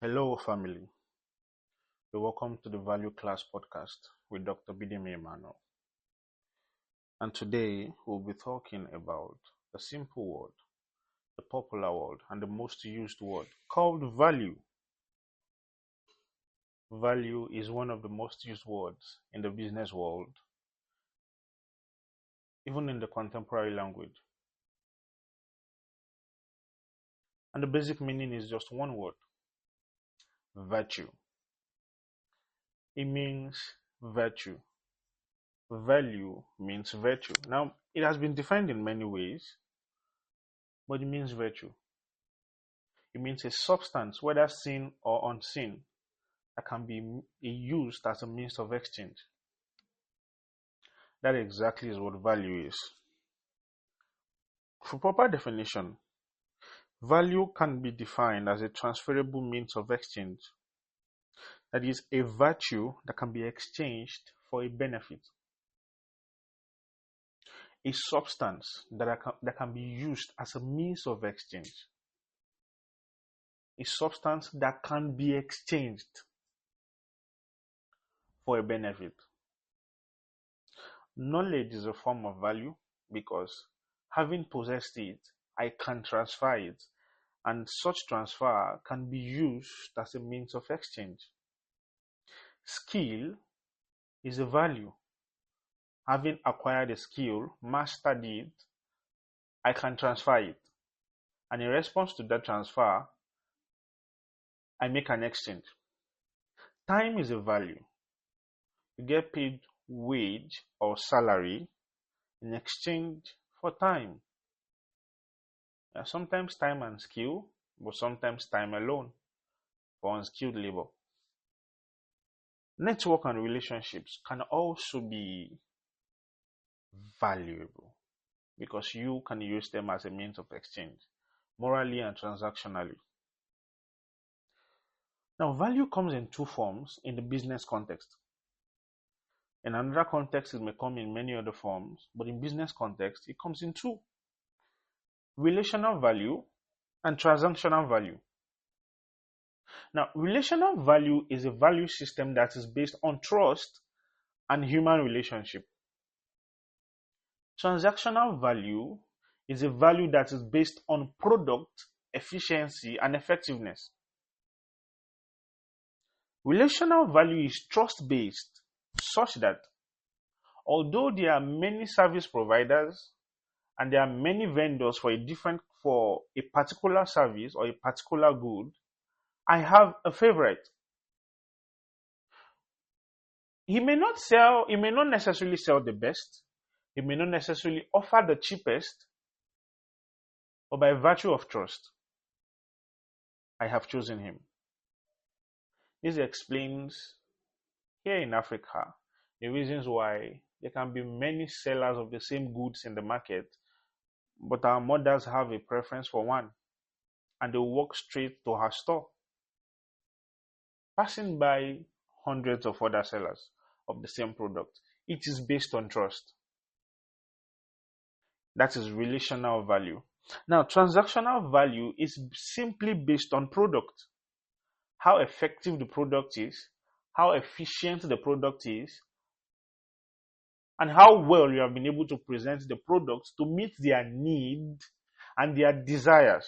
Hello, family. You're welcome to the Value Class podcast with Dr Bidemi Emmanuel. And today we'll be talking about the simple word, the popular word, and the most used word called value. Value is one of the most used words in the business world, even in the contemporary language. And the basic meaning is just one word: virtue. It means virtue. Value means virtue. Now, it has been defined in many ways, but it means virtue. It means a substance, whether seen or unseen, that can be used as a means of exchange. That exactly is what value is. For proper definition, value can be defined as a transferable means of exchange. That is, a virtue that can be exchanged for a benefit. A substance that can be used as a means of exchange. A substance that can be exchanged for a benefit. Knowledge is a form of value because having possessed it, I can transfer it, and such transfer can be used as a means of exchange. Skill is a value. Having acquired a skill, mastered it, I can transfer it. And in response to that transfer, I make an exchange. Time is a value. You get paid wage or salary in exchange for time. Sometimes time and skill, but sometimes time alone for unskilled labor. Network and relationships can also be valuable because you can use them as a means of exchange, morally and transactionally. Now, value comes in two forms in the business context. In another context, it may come in many other forms, but in business context, it comes in two: relational value and transactional value. Now, relational value is a value system that is based on trust and human relationship. Transactional value is a value that is based on product, efficiency, and effectiveness. Relational value is trust-based, such that although there are many service providers and there are many vendors for a particular service or a particular good, I have a favorite. He may not necessarily sell the best, he may not necessarily offer the cheapest, but by virtue of trust, I have chosen him. This explains here in Africa the reasons why there can be many sellers of the same goods in the market, but our mothers have a preference for one and they walk straight to her store, passing by hundreds of other sellers of the same product. It is based on trust. That is relational value. Now, transactional value is simply based on product. How effective the product is, how efficient the product is, and how well you have been able to present the product to meet their need and their desires.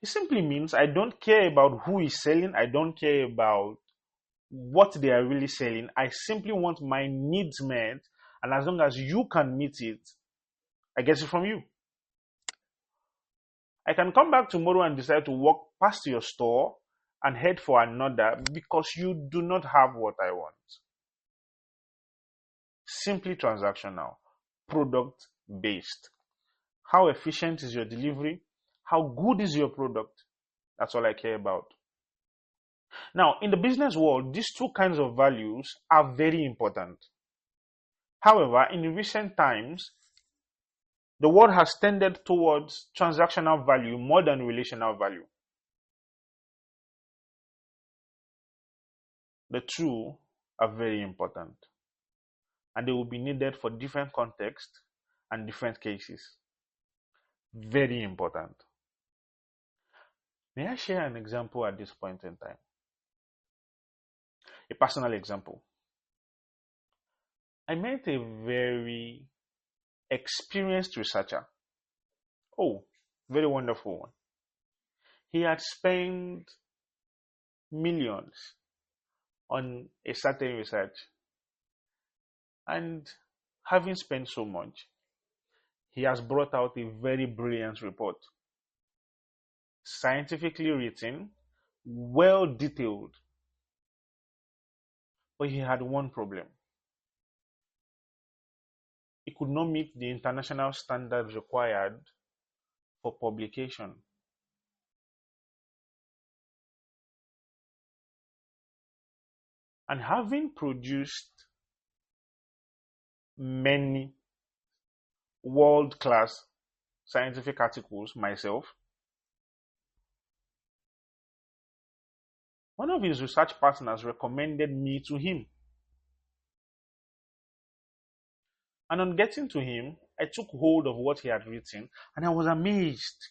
It simply means I don't care about who is selling, I don't care about what they are really selling. I simply want my needs met, and as long as you can meet it, I get it from you. I can come back tomorrow and decide to walk past your store and head for another because you do not have what I want. Simply transactional, product based. How efficient is your delivery? How good is your product? That's all I care about. Now, in the business world, these two kinds of values are very important. However, in recent times, the world has tended towards transactional value more than relational value. The two are very important, and they will be needed for different contexts and different cases. Very important. May I share an example at this point in time? A personal example. I met a very experienced researcher. Oh, very wonderful one. He had spent millions on a certain research, and having spent so much, he has brought out a very brilliant report, scientifically written, well detailed. But he had one problem. He could not meet the international standards required for publication. And having produced many world class scientific articles myself, one of his research partners recommended me to him. And on getting to him, I took hold of what he had written and I was amazed.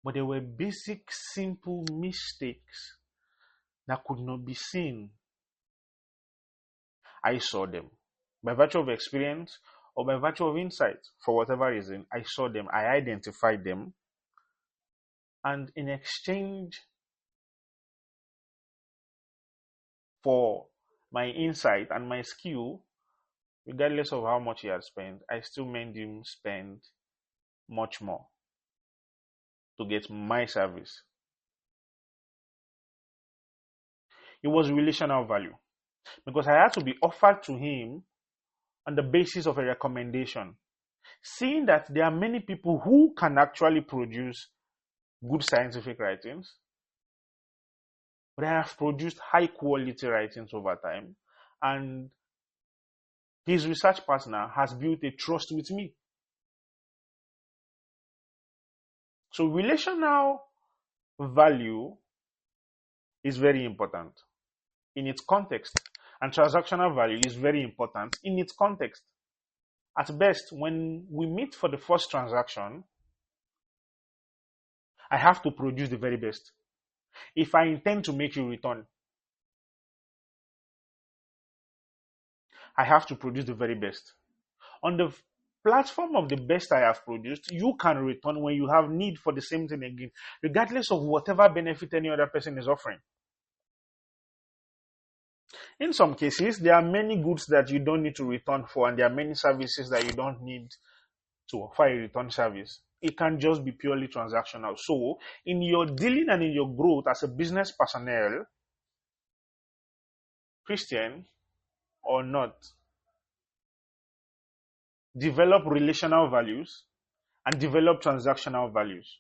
But there were basic, simple mistakes that could not be seen. I saw them. By virtue of experience or by virtue of insight, for whatever reason, I saw them, I identified them. And in exchange for my insight and my skill, regardless of how much he had spent, I still made him spend much more to get my service. It was relational value because I had to be offered to him on the basis of a recommendation. Seeing that there are many people who can actually produce good scientific writings, but I have produced high quality writings over time, and his research partner has built a trust with me. So relational value is very important in its context, and transactional value is very important in its context. At best, when we meet for the first transaction, I have to produce the very best. If I intend to make you return, I have to produce the very best. On the platform of the best I have produced, you can return when you have need for the same thing again, regardless of whatever benefit any other person is offering. In some cases, there are many goods that you don't need to return for, and there are many services that you don't need to offer a return service. It can just be purely transactional. So, in your dealing and in your growth as a business personnel, Christian or not, develop relational values and develop transactional values.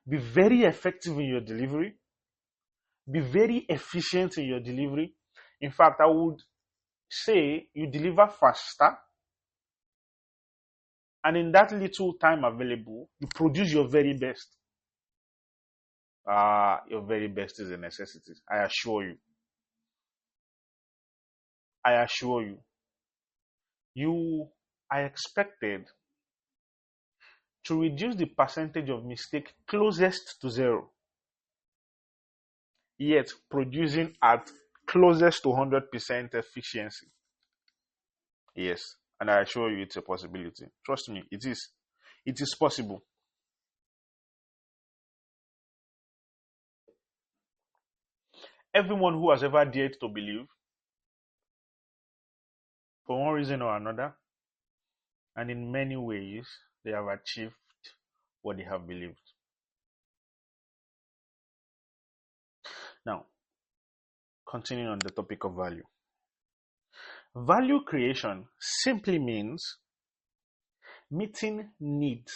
Be very effective in your delivery. Be very efficient in your delivery. In fact, I would say you deliver faster, and in that little time available, you produce your very best. Your very best is a necessity. I assure you. I assure you. You are expected to reduce the percentage of mistake closest to zero, yet producing at closest to 100% efficiency. Yes, and I assure you it's a possibility. Trust me, it is. It is possible. Everyone who has ever dared to believe, for one reason or another, and in many ways, they have achieved what they have believed. Now, continuing on the topic of value. Value creation simply means meeting needs.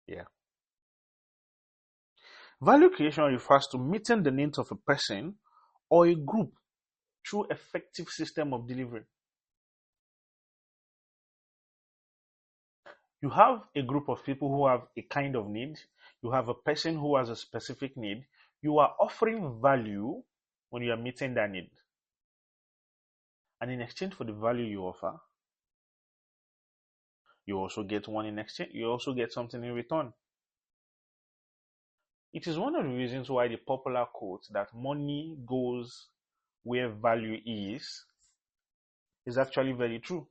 Yeah. Value creation refers to meeting the needs of a person or a group through effective system of delivery. You have a group of people who have a kind of need. You have a person who has a specific need. You are offering value when you are meeting that need. And in exchange for the value you offer, you also get one in exchange. You also get something in return. It is one of the reasons why the popular quote that money goes where value is actually very true.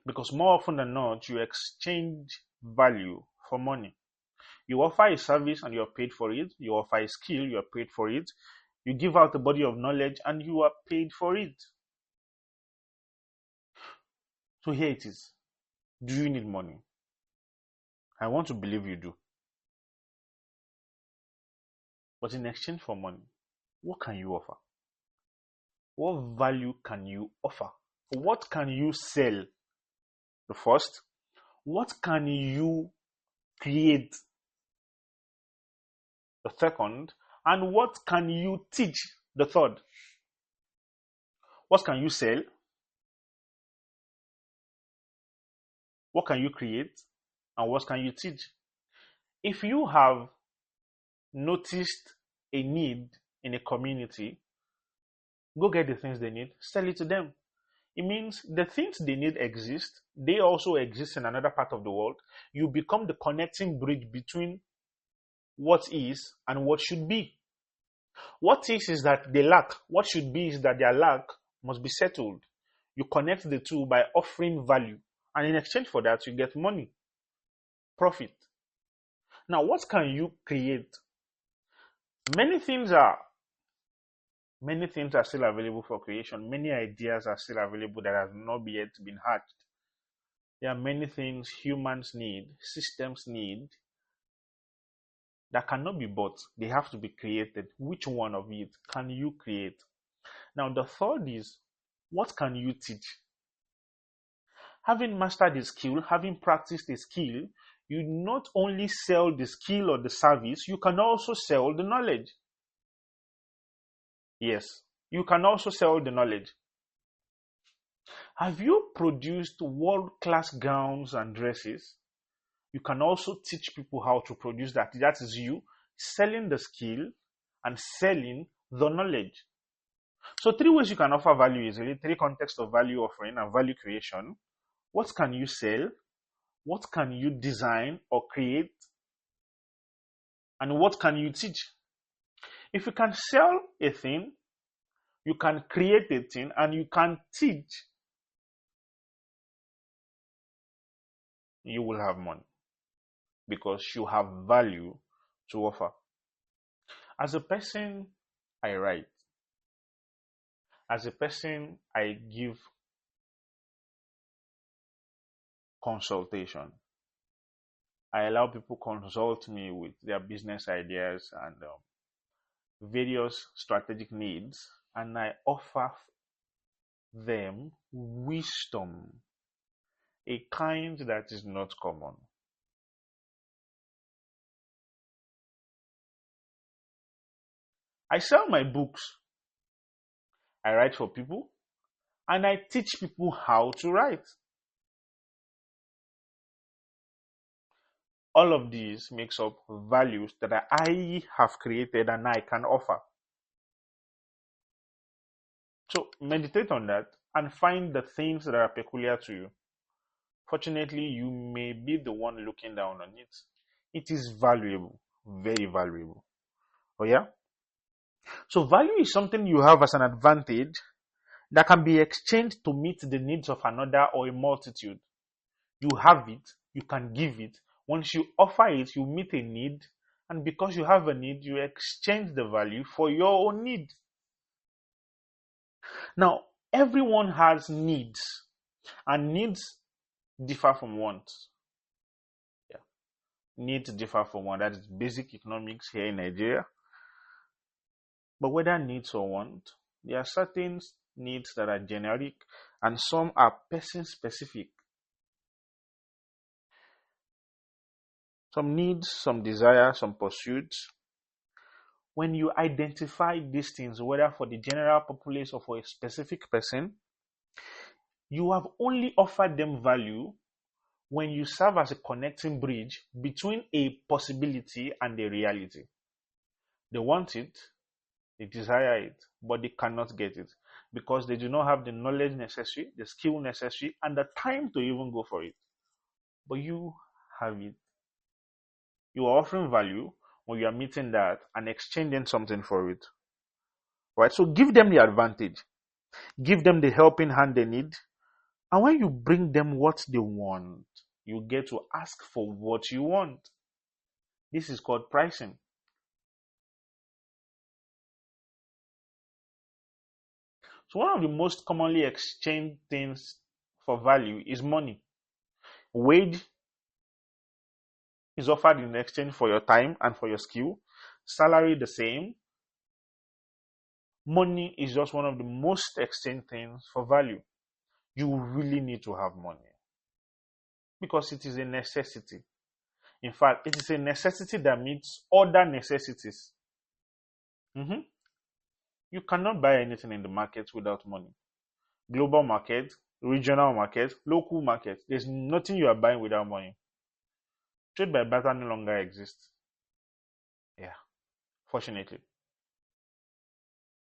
Because more often than not, you exchange value for money. You offer a service and you're paid for it. You offer a skill, you're paid for it. You give out a body of knowledge and you are paid for it. So here it is. Do you need money? I want to believe you do. But in exchange for money, what can you offer? What value can you offer? What can you sell? The first, what can you create? The second, and what can you teach? The third, what can you sell? What can you create? And what can you teach? If you have noticed a need in a community, go get the things they need, sell it to them. It means the things they need exist, they also exist in another part of the world. You become the connecting bridge between what is and what should be. What is that they lack. What should be is that their lack must be settled. You connect the two by offering value, and in exchange for that, you get money, profit. Now, what can you create? Many things are still available for creation. Many ideas are still available that have not yet been hatched. There are many things humans need, systems need, that cannot be bought. They have to be created. Which one of it can you create? Now, the third is, what can you teach? Having mastered a skill, having practiced a skill, you not only sell the skill or the service, you can also sell the knowledge. Yes, you can also sell the knowledge. Have you produced world-class gowns and dresses? You can also teach people how to produce that. That is you selling the skill and selling the knowledge. So 3 ways you can offer value easily, 3 contexts of value offering and value creation. What can you sell? What can you design or create? And what can you teach? If you can sell a thing, you can create a thing, and you can teach, you will have money because you have value to offer. As a person, I write. As a person, I give consultation. I allow people consult me with their business ideas and various strategic needs, and I offer them wisdom, a kind that is not common. I sell my books. I write for people, and I teach people how to write. All of these makes up values that I have created and I can offer. So meditate on that and find the things that are peculiar to you. Fortunately, you may be the one looking down on it. It is valuable, very valuable. Oh yeah? So value is something you have as an advantage that can be exchanged to meet the needs of another or a multitude. You have it, you can give it. Once you offer it, you meet a need, and because you have a need, you exchange the value for your own need. Now, everyone has needs, and needs differ from wants. Yeah. Needs differ from want. That is basic economics here in Nigeria. But whether needs or want, there are certain needs that are generic, and some are person specific. Some needs, some desires, some pursuits. When you identify these things, whether for the general populace or for a specific person, you have only offered them value when you serve as a connecting bridge between a possibility and a reality. They want it, they desire it, but they cannot get it because they do not have the knowledge necessary, the skill necessary, and the time to even go for it. But you have it. You are offering value when you are meeting that and exchanging something for it. Right? So give them the advantage, give them the helping hand they need, and when you bring them what they want, you get to ask for what you want. This is called pricing. So one of the most commonly exchanged things for value is money. Wage is offered in exchange for your time and for your skill. Salary the same. Money is just one of the most exchanged things for value. You really need to have money because it is a necessity. In fact, it is a necessity that meets other necessities. Mhm. You cannot buy anything in the market without money. Global market, regional market, local market. There's nothing you are buying without money. Trade by barter no longer exists. Yeah, fortunately.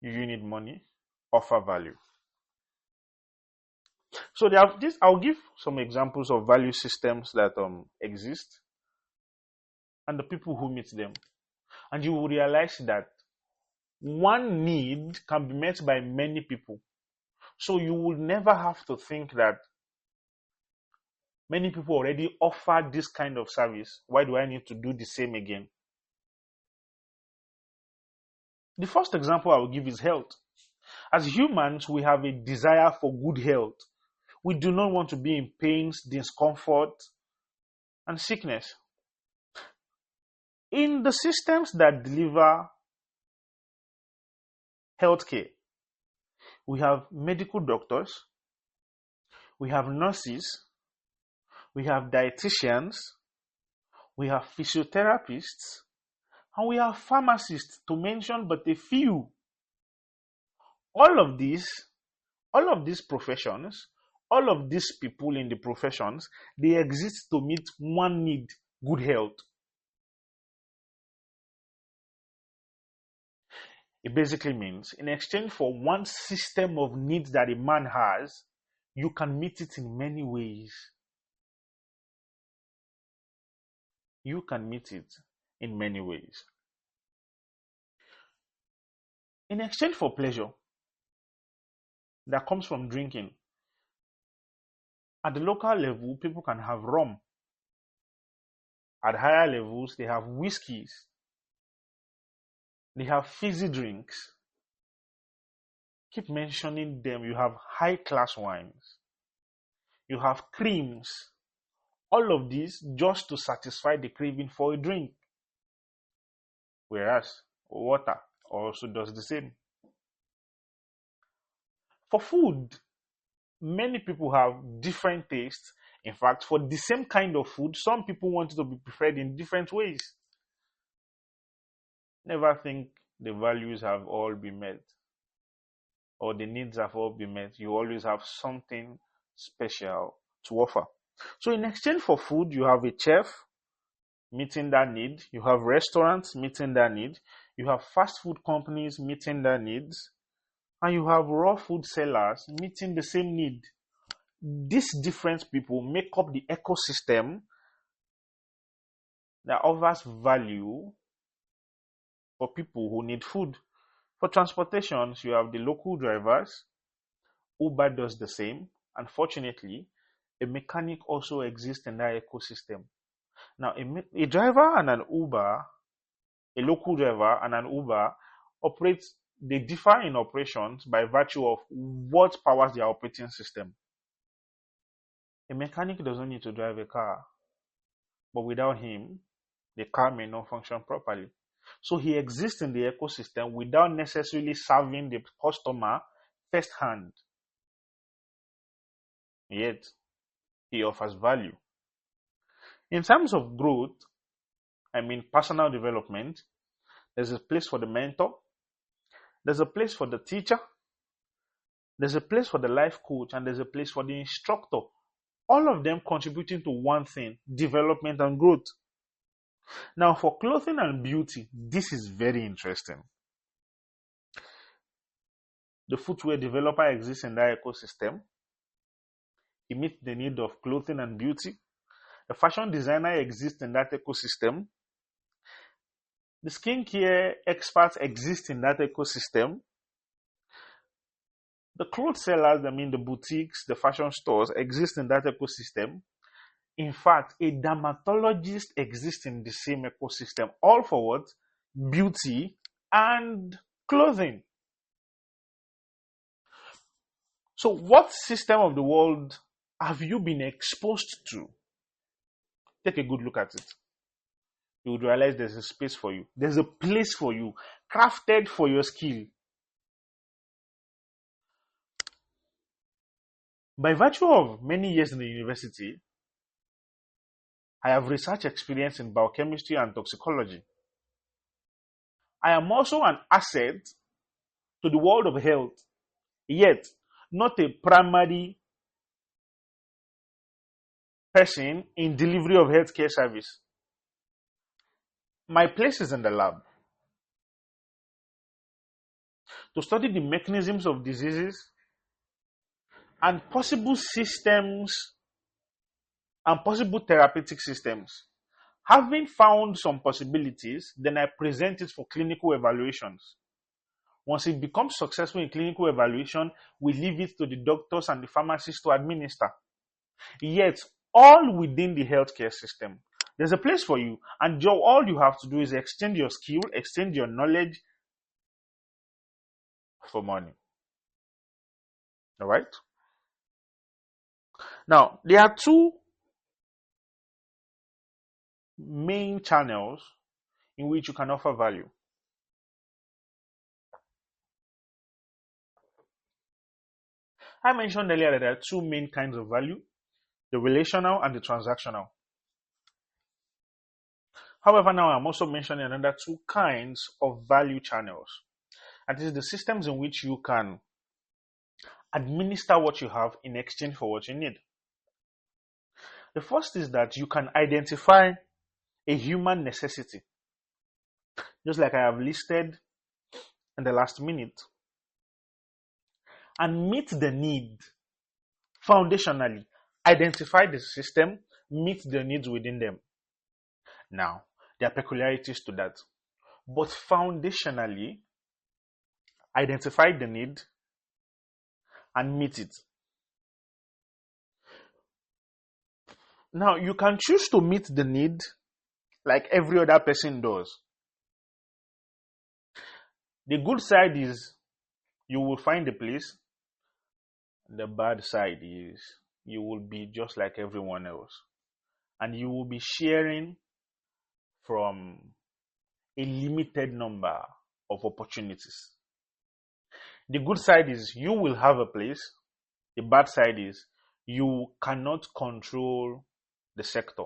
You need money, offer value. So they have this. I'll give some examples of value systems that exist and the people who meet them. And you will realize that one need can be met by many people. So you will never have to think that many people already offer this kind of service. Why do I need to do the same again? The first example I will give is health. As humans, we have a desire for good health. We do not want to be in pains, discomfort, and sickness. In the systems that deliver healthcare, we have medical doctors, we have nurses, we have dietitians, we have physiotherapists, and we have pharmacists, to mention but a few. All of these, all of these professions, all of these people in the professions, they exist to meet one need: good health. It basically means in exchange for one system of needs that a man has, you can meet it in many ways. You can meet it in many ways. In exchange for pleasure that comes from drinking, at the local level, people can have rum. At higher levels, they have whiskeys. They have fizzy drinks. Keep mentioning them. You have high class wines. You have creams. All of these just to satisfy the craving for a drink. Whereas water also does the same. For food, many people have different tastes. In fact, for the same kind of food, some people want it to be prepared in different ways. Never think the values have all been met or the needs have all been met. You always have something special to offer. So in exchange for food, you have a chef meeting that need. You have restaurants meeting that need. You have fast food companies meeting their needs. And you have raw food sellers meeting the same need. These different people make up the ecosystem that offers value for people who need food. For transportations, you have the local drivers. Uber does the same. Unfortunately, a mechanic also exists in that ecosystem. Now, a driver and an Uber, a local driver and an Uber operates, they differ in operations by virtue of what powers their operating system. A mechanic doesn't need to drive a car, but without him, the car may not function properly. So he exists in the ecosystem without necessarily serving the customer firsthand. Yet, he offers value. In terms of growth, personal development, there's a place for the mentor, there's a place for the teacher, there's a place for the life coach, and there's a place for the instructor. All of them contributing to one thing: development and growth. Now, for clothing and beauty, this is very interesting. The footwear developer exists in that ecosystem. He meets the need of clothing and beauty. The fashion designer exists in that ecosystem. The skincare experts exist in that ecosystem. The clothes sellers, the boutiques, the fashion stores exist in that ecosystem. In fact, a dermatologist exists in the same ecosystem, all for what? Beauty and clothing. So, what system of the world have you been exposed to? Take a good look at it. You would realize there's a space for you, there's a place for you, crafted for your skill. By virtue of many years in the university, I have research experience in biochemistry and toxicology. I am also an asset to the world of health, yet not a primary person in delivery of healthcare service. My place is in the lab to study the mechanisms of diseases and possible systems and possible therapeutic systems. Having found some possibilities, then I present it for clinical evaluations. Once it becomes successful in clinical evaluation, we leave it to the doctors and the pharmacists to administer. Yet, all within the healthcare system, there's a place for you, and all you have to do is extend your skill, extend your knowledge for money. All right? Now, there are two main channels in which you can offer value. I mentioned earlier that there are two main kinds of value, the relational and the transactional. However, now I'm also mentioning another two kinds of value channels. And this is the systems in which you can administer what you have in exchange for what you need. The first is that you can identify a human necessity, just like I have listed in the last minute, and meet the need foundationally. Identify the system, meet the needs within them. Now, there are peculiarities to that, but foundationally, identify the need and meet it. Now, you can choose to meet the need like every other person does. The good side is you will find a place. The bad side is you will be just like everyone else. And you will be sharing from a limited number of opportunities. The good side is you will have a place. The bad side is you cannot control the sector.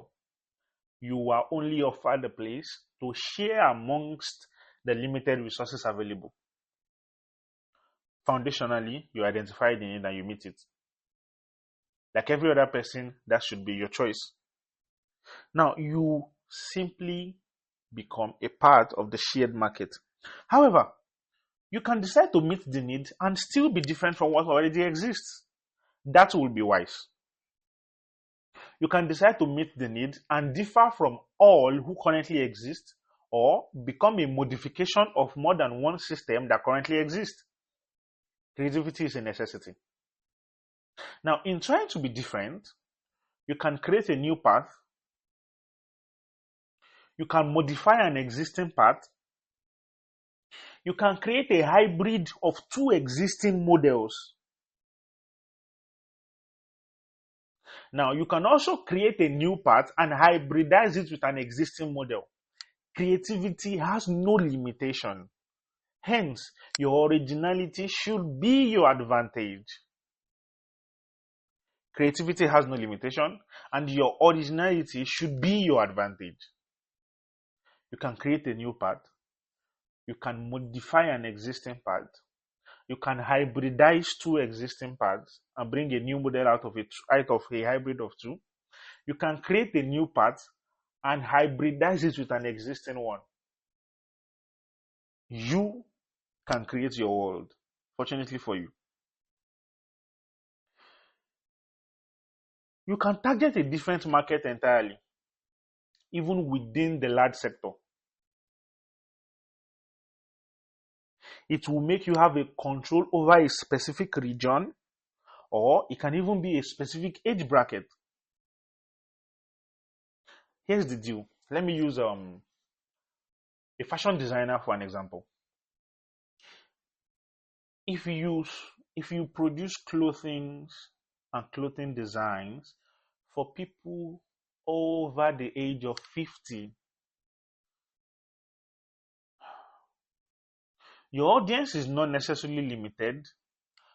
You are only offered a place to share amongst the limited resources available. Foundationally, you identify the need and you meet it. Like every other person, that should be your choice. Now, you simply become a part of the shared market. However, you can decide to meet the need and still be different from what already exists. That will be wise. You can decide to meet the need and differ from all who currently exist, or become a modification of more than one system that currently exists. Creativity is a necessity. Now, in trying to be different, you can create a new path. You can modify an existing path. You can create a hybrid of two existing models. Now, you can also create a new path and hybridize it with an existing model. Creativity has no limitation. Hence, your originality should be your advantage. Creativity has no limitation, and your originality should be your advantage. You can create a new path. You can modify an existing path. You can hybridize two existing paths and bring a new model out of a hybrid of two. You can create a new path and hybridize it with an existing one. You can create your world, fortunately for you. You can target a different market entirely, even within the large sector. It will make you have a control over a specific region, or it can even be a specific age bracket. Here's the deal. Let me use a fashion designer for an example. If you produce clothing and clothing designs for people over the age of 50, your audience is not necessarily limited,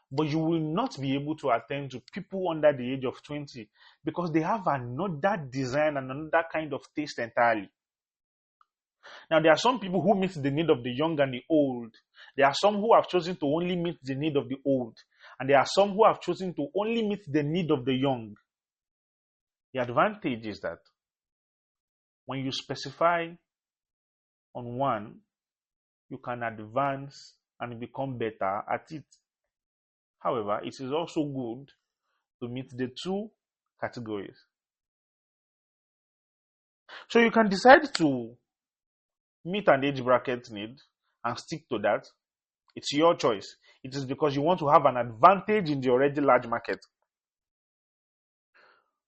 but you will not be able to attend to people under the age of 20 because they have another design and another kind of taste entirely. Now, there are some people who meet the need of the young and the old. There are some who have chosen to only meet the need of the old. And there are some who have chosen to only meet the need of the young. The advantage is that when you specify on one, you can advance and become better at it. However, it is also good to meet the two categories. So you can decide to meet an age bracket need and stick to that. It's your choice. It is because you want to have an advantage in the already large market.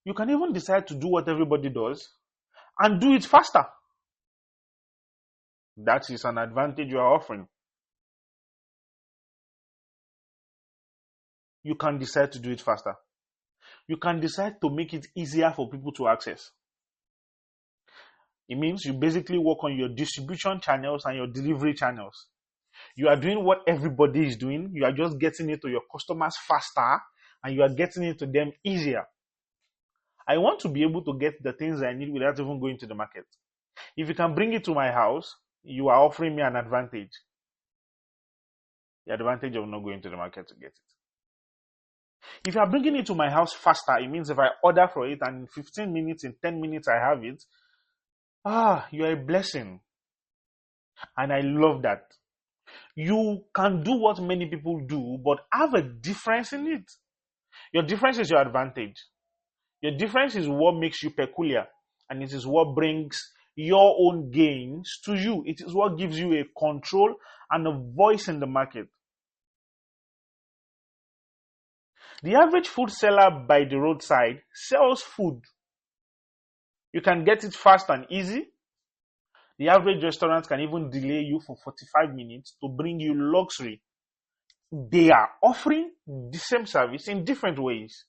You can even decide to do what everybody does and do it faster. That is an advantage you are offering. You can decide to do it faster. You can decide to make it easier for people to access. It means you basically work on your distribution channels and your delivery channels. You are doing what everybody is doing. You are just getting it to your customers faster and you are getting it to them easier. I want to be able to get the things I need without even going to the market. If you can bring it to my house, you are offering me an advantage. The advantage of not going to the market to get it. If you are bringing it to my house faster, it means if I order for it and in 15 minutes, in 10 minutes I have it, you are a blessing. And I love that. You can do what many people do, but have a difference in it. Your difference is your advantage. Your difference is what makes you peculiar, and it is what brings your own gains to you. It is what gives you a control and a voice in the market. The average food seller by the roadside sells food. You can get it fast and easy. The average restaurant can even delay you for 45 minutes to bring you luxury. They are offering the same service in different ways.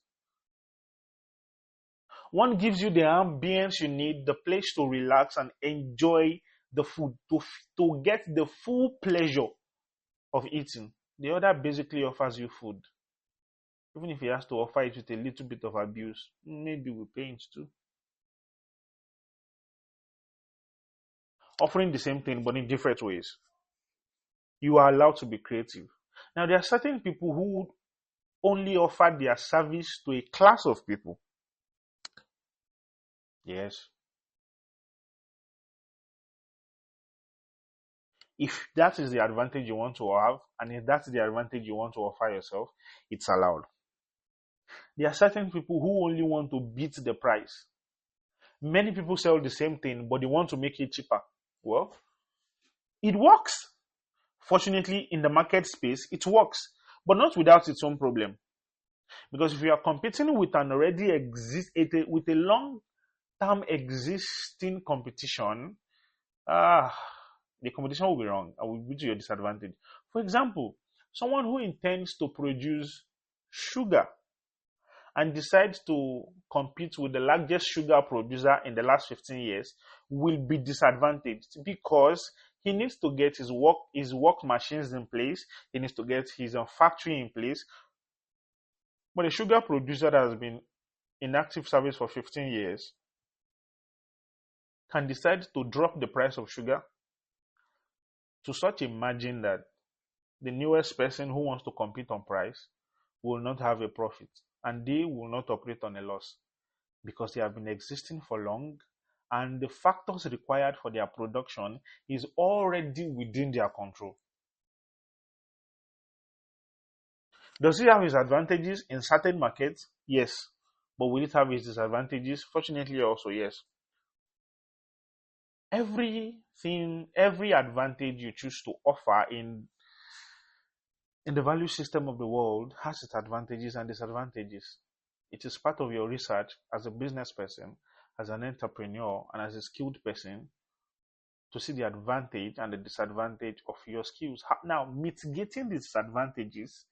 One gives you the ambience you need, the place to relax and enjoy the food, to get the full pleasure of eating. The other basically offers you food. Even if he has to offer it with a little bit of abuse, maybe we pay it too. Offering the same thing but in different ways. You are allowed to be creative. Now, there are certain people who would only offer their service to a class of people. Yes. If that is the advantage you want to have, and if that's the advantage you want to offer yourself, it's allowed. There are certain people who only want to beat the price. Many people sell the same thing, but they want to make it cheaper. Well, it works. Fortunately, in the market space, it works, but not without its own problem. Because if you are competing with an already with a long-term existing competition, the competition will be wrong and will be to your disadvantage. For example, someone who intends to produce sugar and decides to compete with the largest sugar producer in the last 15 years will be disadvantaged because he needs to get his work machines in place. He needs to get his factory in place. But a sugar producer that has been in active service for 15 years can decide to drop the price of sugar to such a margin that the newest person who wants to compete on price will not have a profit, and they will not operate on a loss because they have been existing for long and the factors required for their production is already within their control. Does it have its advantages in certain markets? Yes. But will it have its disadvantages? Fortunately, also yes. Every advantage you choose to offer in in the value system of the world has its advantages and disadvantages. It is part of your research as a business person, as an entrepreneur, and as a skilled person to see the advantage and the disadvantage of your skills. Now, mitigating the disadvantages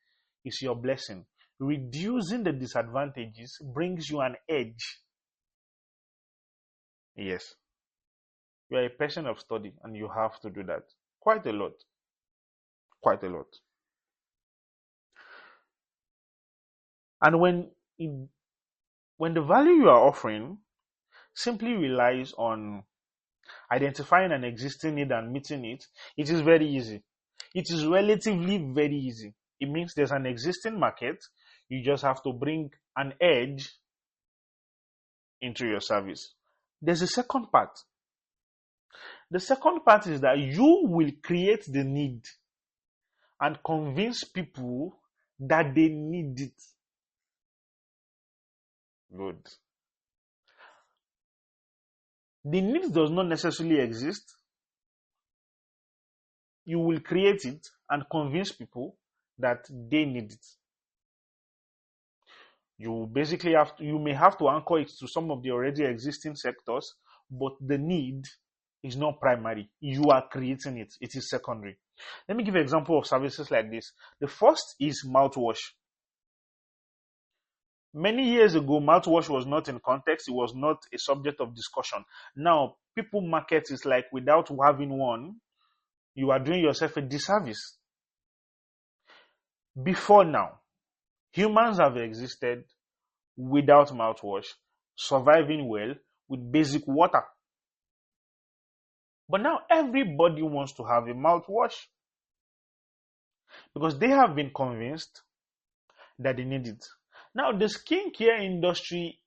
is your blessing. Reducing the disadvantages brings you an edge. Yes, you are a person of study and you have to do that. Quite a lot. Quite a lot. And when the value you are offering simply relies on identifying an existing need and meeting it, it is very easy. It is relatively very easy. It means there's an existing market. You just have to bring an edge into your service. There's a second part. The second part is that you will create the need and convince people that they need it. Good. The need does not necessarily exist. You will create it and convince people that they need it. You basically you may have to anchor it to some of the already existing sectors, but the need is not primary. You are creating it. It is secondary. Let me give an example of services like this. The first is mouthwash. Many years ago, mouthwash was not in context. It was not a subject of discussion. Now, people market it like without having one, you are doing yourself a disservice. Before now, humans have existed without mouthwash, surviving well with basic water. But now everybody wants to have a mouthwash because they have been convinced that they need it. Now, the skincare industry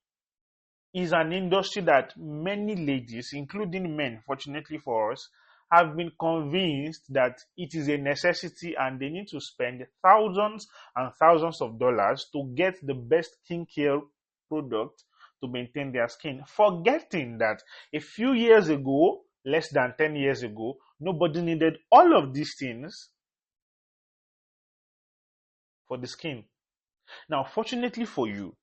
is an industry that many ladies, including men, fortunately for us, have been convinced that it is a necessity and they need to spend thousands and thousands of dollars to get the best skincare product to maintain their skin, forgetting that a few years ago, less than 10 years ago, nobody needed all of these things for the skin. Now, fortunately for you,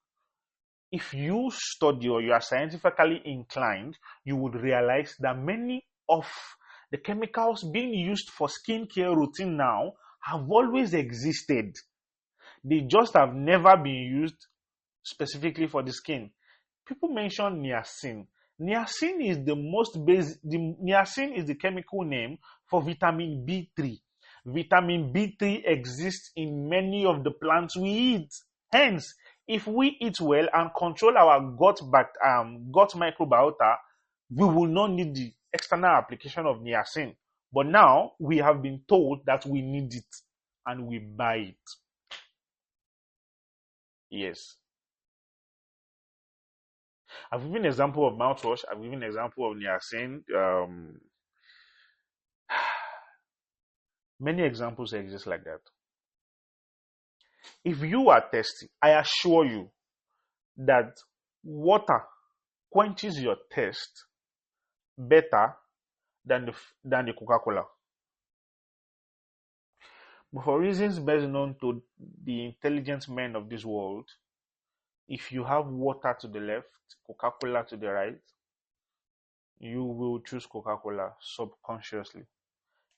if you study or you are scientifically inclined, you would realize that many of the chemicals being used for skincare routine now have always existed. They just have never been used specifically for the skin. People mention niacin. Niacin is niacin is the chemical name for vitamin B3. Vitamin B3 exists in many of the plants we eat. Hence, if we eat well and control our gut microbiota, we will not need the external application of niacin. But now we have been told that we need it and we buy it. Yes. I've given an example of mouthwash. I've given an example of niacin. Many examples exist like that. If you are thirsty, I assure you that water quenches your thirst better than the Coca-Cola. But for reasons best known to the intelligent men of this world, if you have water to the left, Coca-Cola to the right, you will choose Coca-Cola subconsciously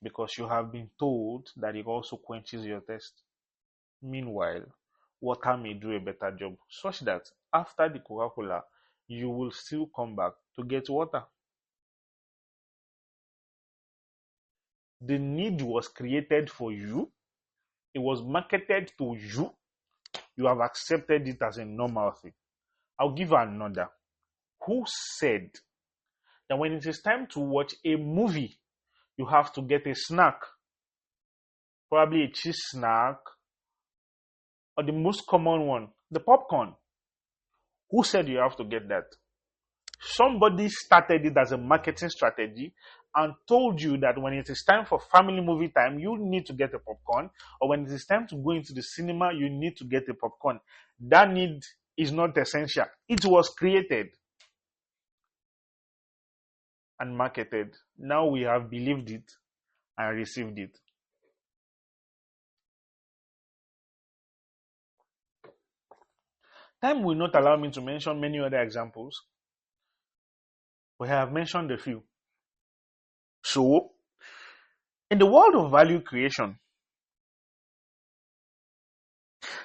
because you have been told that it also quenches your thirst. Meanwhile, water may do a better job, such that after the Coca-Cola, you will still come back to get water. The need was created for you. It was marketed to you. You have accepted it as a normal thing. I'll give you another. Who said that when it is time to watch a movie, you have to get a snack? Probably a cheese snack, or the most common one, the popcorn. Who said you have to get that? Somebody started it as a marketing strategy and told you that when it is time for family movie time, you need to get a popcorn, or when it is time to go into the cinema, you need to get a popcorn. That need is not essential. It was created and marketed. Now we have believed it and received it. Time will not allow me to mention many other examples, but I have mentioned a few. So, in the world of value creation,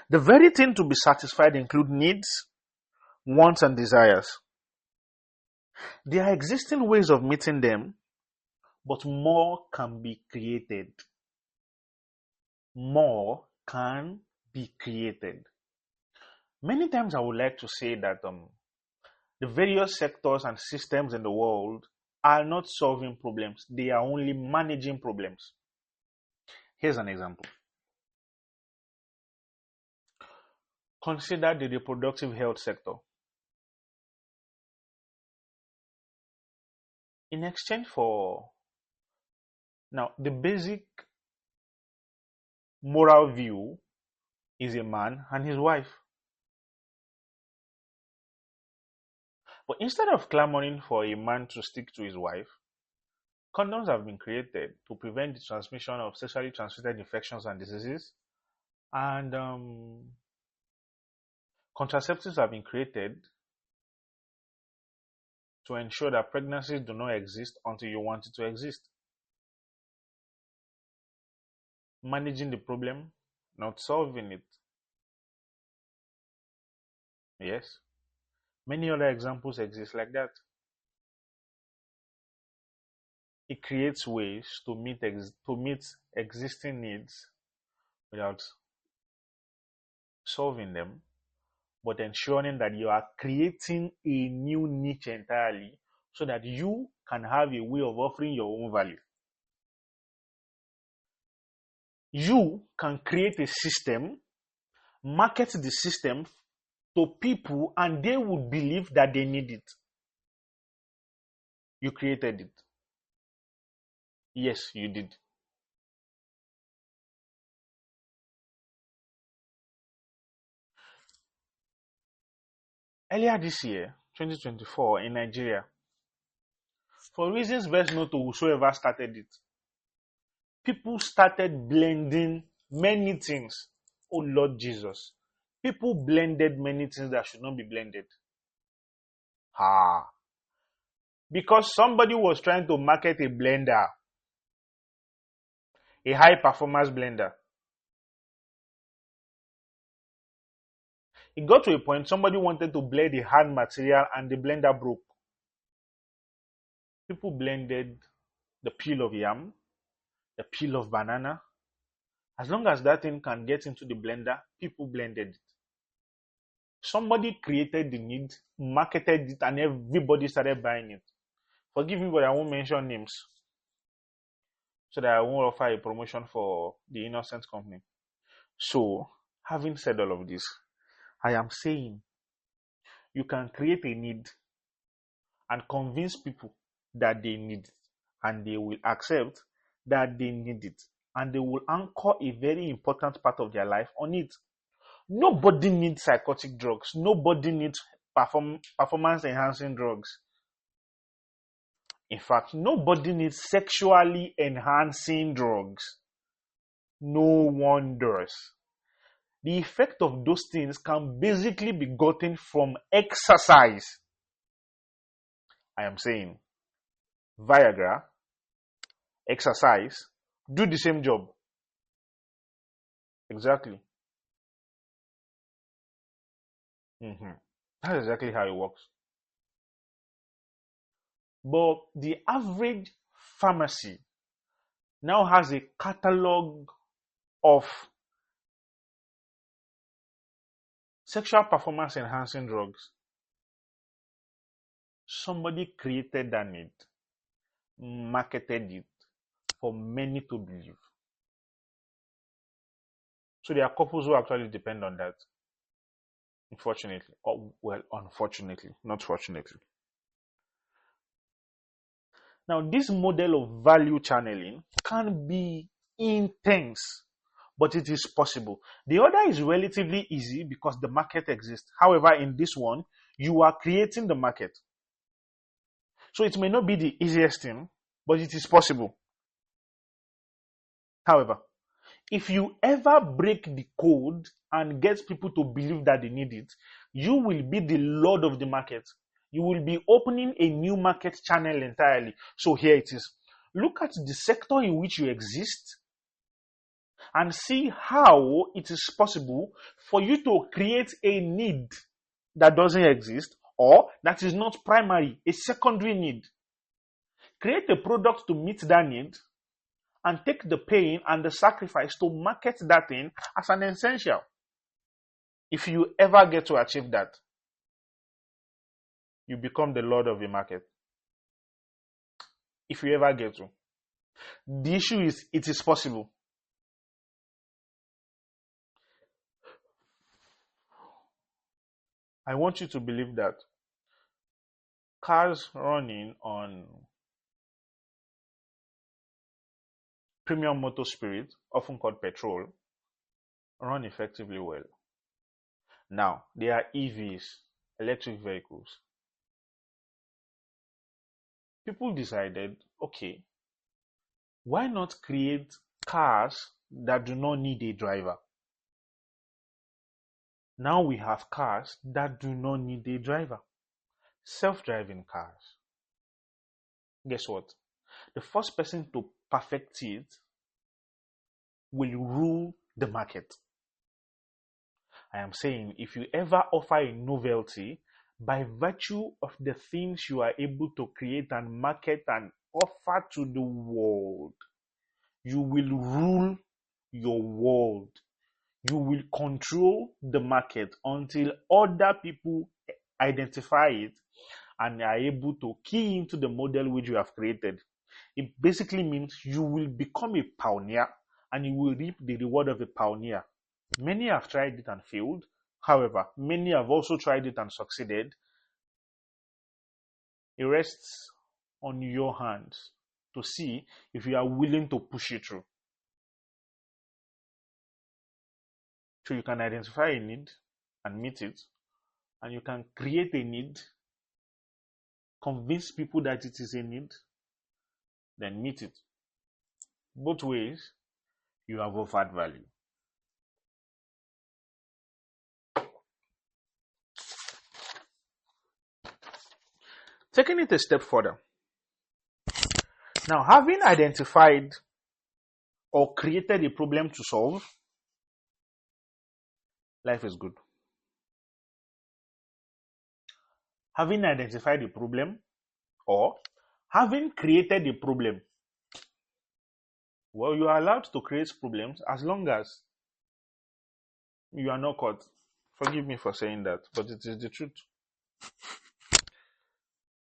the very thing to be satisfied include needs, wants, and desires. There are existing ways of meeting them, but more can be created. More can be created. Many times I would like to say that the various sectors and systems in the world are not solving problems, they are only managing problems. Here's an example. Consider the reproductive health sector. In exchange for, now, the basic moral view is a man and his wife. But instead of clamoring for a man to stick to his wife, condoms have been created to prevent the transmission of sexually transmitted infections and diseases, and contraceptives have been created to ensure that pregnancies do not exist until you want it to exist. Managing the problem, not solving it. Yes. Many other examples exist like that. It creates ways to meet existing needs without solving them, but ensuring that you are creating a new niche entirely so that you can have a way of offering your own value. You can create a system, market the system to people, and they would believe that they need it. You created it. Yes, you did. Earlier this year, 2024, in Nigeria, for reasons best known to whosoever started it, people started blending many things. Oh Lord Jesus. People blended many things that should not be blended. Because somebody was trying to market a blender, a high performance blender. It got to a point somebody wanted to blend a hard material and the blender broke. People blended the peel of yam, the peel of banana. As long as that thing can get into the blender, people blended it. Somebody created the need, marketed it, and everybody started buying it. Forgive me, but I won't mention names so that I won't offer a promotion for the innocent company. So, having said all of this, I am saying you can create a need and convince people that they need it, and they will accept that they need it, and they will anchor a very important part of their life on it. Nobody needs psychotic drugs. Nobody needs performance enhancing drugs. In fact, nobody needs sexually enhancing drugs. No one does. The effect of those things can basically be gotten from exercise. I am saying Viagra, exercise, do the same job. Exactly. That's exactly how it works. But the average pharmacy now has a catalog of sexual performance enhancing drugs. Somebody created that need, marketed it for many to believe. So there are couples who actually depend on that. Unfortunately. Unfortunately, not fortunately. Now, this model of value channeling can be intense, but it is possible. The other is relatively easy because the market exists. However, in this one, you are creating the market. So it may not be the easiest thing, but it is possible. However, if you ever break the code and get people to believe that they need it, You will be the lord of the market. You will be opening a new market channel entirely. So here it is. Look at the sector in which you exist and see how it is possible for you to create a need that doesn't exist or that is not primary, a secondary need. Create a product to meet that need and take the pain and the sacrifice to market that thing as an essential. If you ever get to achieve that, you become the lord of the market. If you ever get to. The issue is, it is possible. I want you to believe that cars running on premium motor spirit, often called petrol, run effectively well. Now, there are EVs, electric vehicles. People decided, okay, why not create cars that do not need a driver? Now we have cars that do not need a driver. Self-driving cars. Guess what? The first person to perfect it will rule the market. I am saying, if you ever offer a novelty, by virtue of the things you are able to create and market and offer to the world, you will rule your world. You will control the market until other people identify it and are able to key into the model which you have created. It basically means you will become a pioneer and you will reap the reward of a pioneer. Many have tried it and failed. However, many have also tried it and succeeded. It rests on your hands to see if you are willing to push it through. So you can identify a need and meet it, and you can create a need, convince people that it is a need, then meet it. Both ways, you have offered value. Taking it a step further. Now, having identified or created a problem to solve, life is good. Having identified a problem or having created a problem, well, you are allowed to create problems as long as you are not caught. Forgive me for saying that, but it is the truth.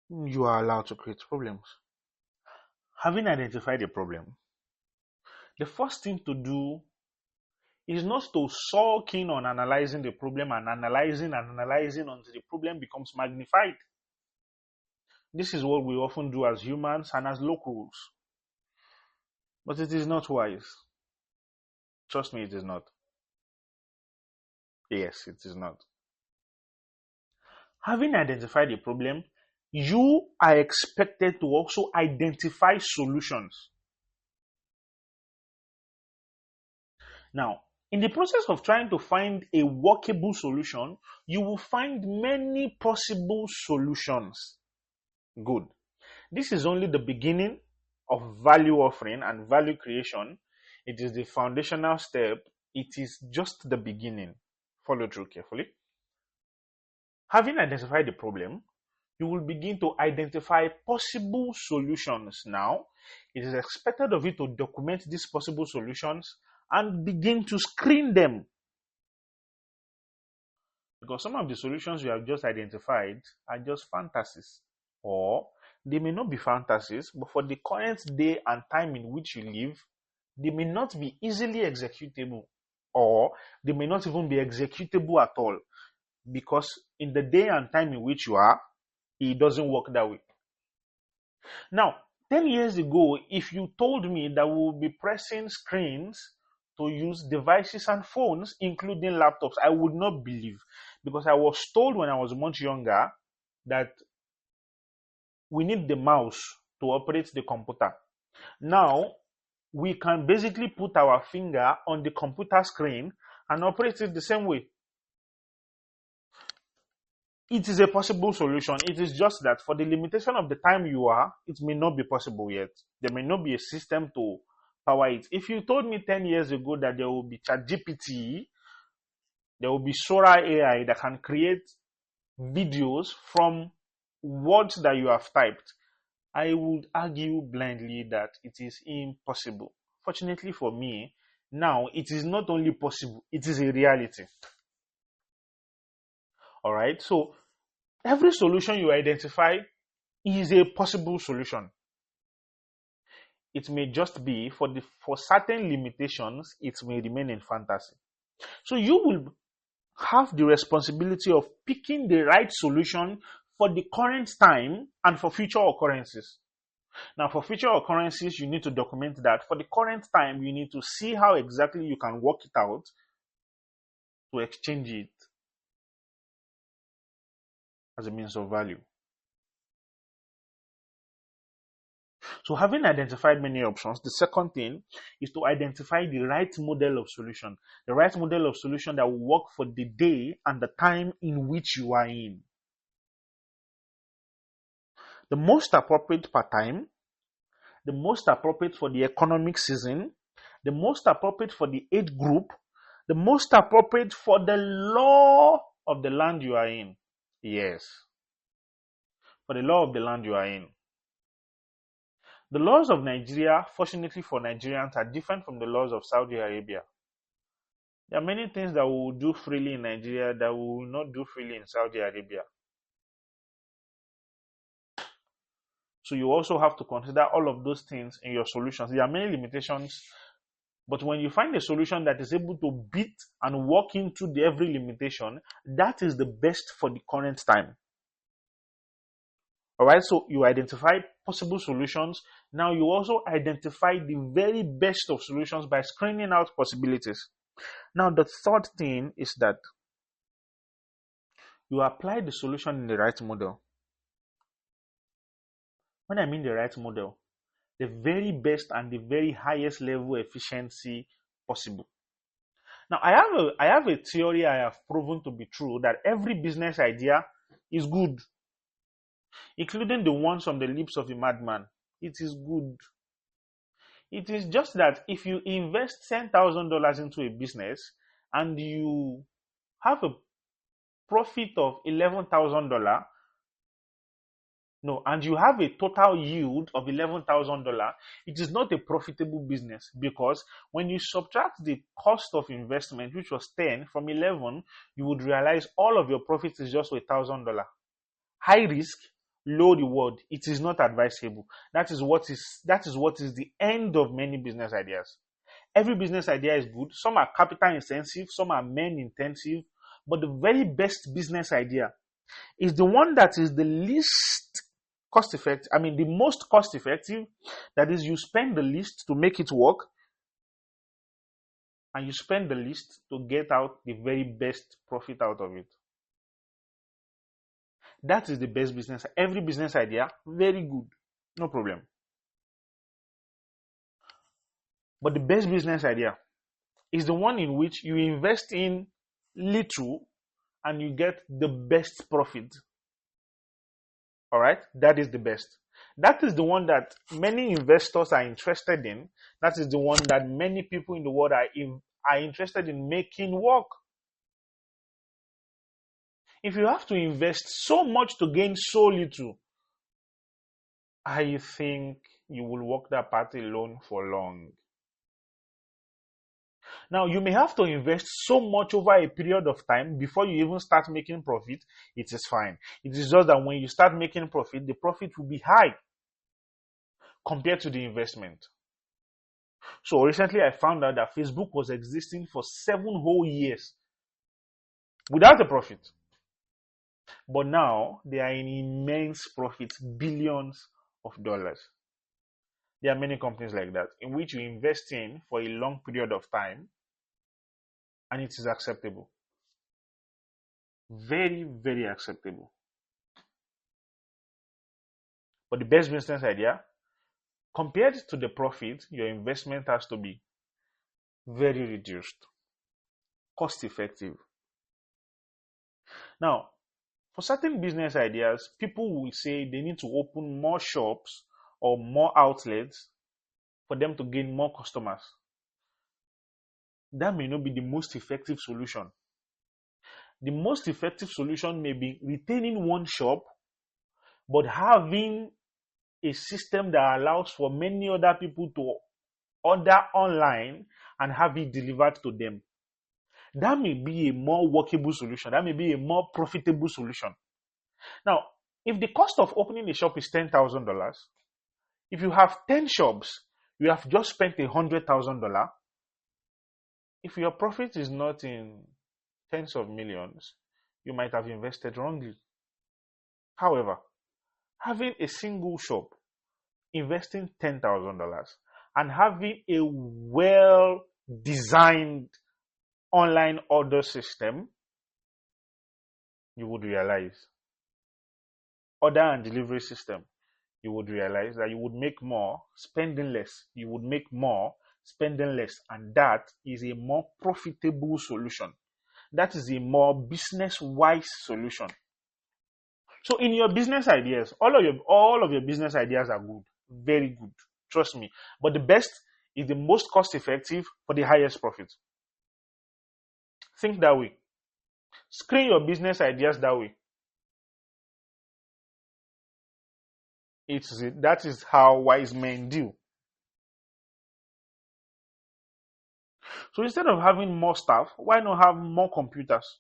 You are allowed to create problems. Having identified a problem, the first thing to do is not to sulk in on analyzing the problem and analyzing until the problem becomes magnified. This is what we often do as humans and as locals. But it is not wise. Trust me, it is not. Yes, it is not. Having identified a problem, you are expected to also identify solutions. Now, in the process of trying to find a workable solution, you will find many possible solutions. Good. This is only the beginning of value offering and value creation. It is the foundational step. It is just the beginning. Follow through carefully. Having identified the problem, you will begin to identify possible solutions. Now, it is expected of you to document these possible solutions and begin to screen them. Because some of the solutions you have just identified are just fantasies. Or they may not be fantasies, but for the current day and time in which you live, they may not be easily executable. Or they may not even be executable at all. Because in the day and time in which you are, it doesn't work that way. Now, 10 years ago, if you told me that we will be pressing screens to use devices and phones, including laptops, I would not believe, because I was told when I was much younger that we need the mouse to operate the computer. Now, we can basically put our finger on the computer screen and operate it the same way. It is a possible solution. It is just that for the limitation of the time you are, it may not be possible yet. There may not be a system to power it. If you told me 10 years ago that there will be ChatGPT, there will be Sora AI that can create videos from words that you have typed, I would argue blindly that it is impossible. Fortunately for me, now it is not only possible, it is a reality. All right. So every solution you identify is a possible solution. It may just be for certain limitations, it may remain in fantasy. So you will have the responsibility of picking the right solution for the current time and for future occurrences. Now, for future occurrences, you need to document that. For the current time, you need to see how exactly you can work it out to exchange it as a means of value. So having identified many options, the second thing is to identify the right model of solution. The right model of solution that will work for the day and the time in which you are in. The most appropriate per time, the most appropriate for the economic season, the most appropriate for the age group, the most appropriate for the law of the land you are in. Yes, for the law of the land you are in. The laws of Nigeria, fortunately for Nigerians, are different from the laws of Saudi Arabia. There are many things that we will do freely in Nigeria that we will not do freely in Saudi Arabia. So you also have to consider all of those things in your solutions. There are many limitations, but when you find a solution that is able to beat and walk into every limitation, that is the best for the current time. All right, so you identify possible solutions. Now you also identify the very best of solutions by screening out possibilities. Now the third thing is that you apply the solution in the right model. When I mean the right model, the very best and the very highest level efficiency possible. Now I have a theory I have proven to be true, that every business idea is good, including the ones from the lips of a madman. It is good. It is just that if you invest $10,000 into a business and you have a profit of $11,000, no, and you have a total yield of $11,000, it is not a profitable business, because when you subtract the cost of investment, which was 10 from 11, you would realize all of your profit is just $1,000. High risk, low reward. It is not advisable. That is what is the end of many business ideas. Every business idea is good. Some are capital intensive, some are men intensive, but the very best business idea is the one that is the least cost effective. I mean, the most cost effective. That is, you spend the least to make it work, and you spend the least to get out the very best profit out of it. That is the best business. Every business idea, very good, no problem. But the best business idea is the one in which you invest in little and you get the best profit. All right, that is the best. That is the one that many investors are interested in. That is the one that many people in the world are interested in making work. If you have to invest so much to gain so little, I think you will walk that path alone for long. Now, you may have to invest so much over a period of time before you even start making profit. It is fine. It is just that when you start making profit, the profit will be high compared to the investment. So recently I found out that Facebook was existing for 7 whole years without a profit. But now they are in immense profits, billions of dollars. There are many companies like that in which you invest in for a long period of time and it is acceptable. Very, very acceptable. But the best business idea, compared to the profit, your investment has to be very reduced, cost effective. Now, For certain business ideas, people will say they need to open more shops or more outlets for them to gain more customers. That may not be the most effective solution. The most effective solution may be retaining one shop, but having a system that allows for many other people to order online and have it delivered to them. That may be a more workable solution. That may be a more profitable solution. Now, if the cost of opening a shop is $10,000, if you have 10 shops, you have just spent $100,000. If your profit is not in tens of millions, you might have invested wrongly. However, having a single shop, investing $10,000, and having a well-designed online order system, you would realize, order and delivery system, you would realize that you would make more spending less. You would make more spending less, and that is a more profitable solution. That is a more business-wise solution. So in your business ideas, all of your business ideas are good, very good. Trust me. But the best is the most cost-effective for the highest profit. Think that way. Screen your business ideas that way. That is how wise men do. So instead of having more staff, why not have more computers